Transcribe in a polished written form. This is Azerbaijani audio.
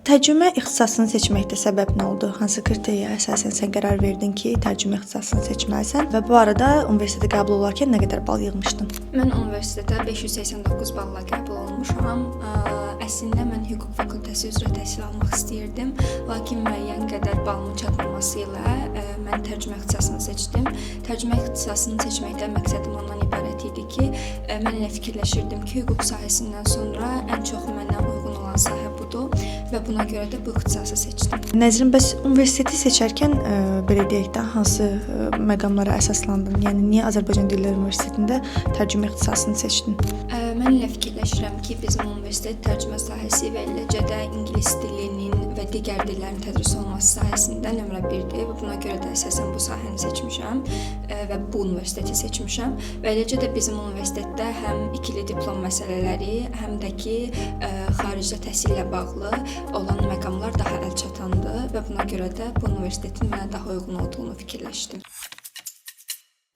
Tərcümə ixtisasını seçməkdə səbəb nə oldu? Hansı kriteriyə əsasən sən qərar verdin ki, tərcümə ixtisasını seçməlisən və bu arada universitetə qəbul olarkən nə qədər bal yığmışdın? Mən universitetə 589 balla qəbul olmuşam. Əslində mən hüquq fakültəsi üzrə təhsil almaq istəyirdim, lakin müəyyən qədər balımın çatmaması ilə mən tərcümə ixtisasını seçdim. Tərcümə ixtisasını seçməkdə məqsədim ondan ibarət idi ki, mən elə fikirləşirdim ki, hüquq sahəsindən sonra ən çox mənə uyğun olan sahə budur və buna görə də bu ixtisası seçdim. Nəzrin, bəs universiteti seçərkən belə deyək də hansı məqamlara əsaslandın? Yəni niyə Azərbaycan Dilləri Universitetində tərcümə ixtisasını seçdin? Mən elə fikirləşirəm ki, bizim universitet tərcümə sahəsi və eləcə də ingilis dilinin və digər dillərin tədris olunması sahəsində nömrə 1-dir və buna görə də əsasən bu sahəni seçmişəm və bu universiteti seçmişəm və eləcə də bizim universitetdə həm ikili diplom məsələləri, həm də ki, xaricdə təhsillə bağlı olan məqamlar daha əlçatandır və buna görə də bu universitetin mənə daha uyğun olduğunu fikirləşdim.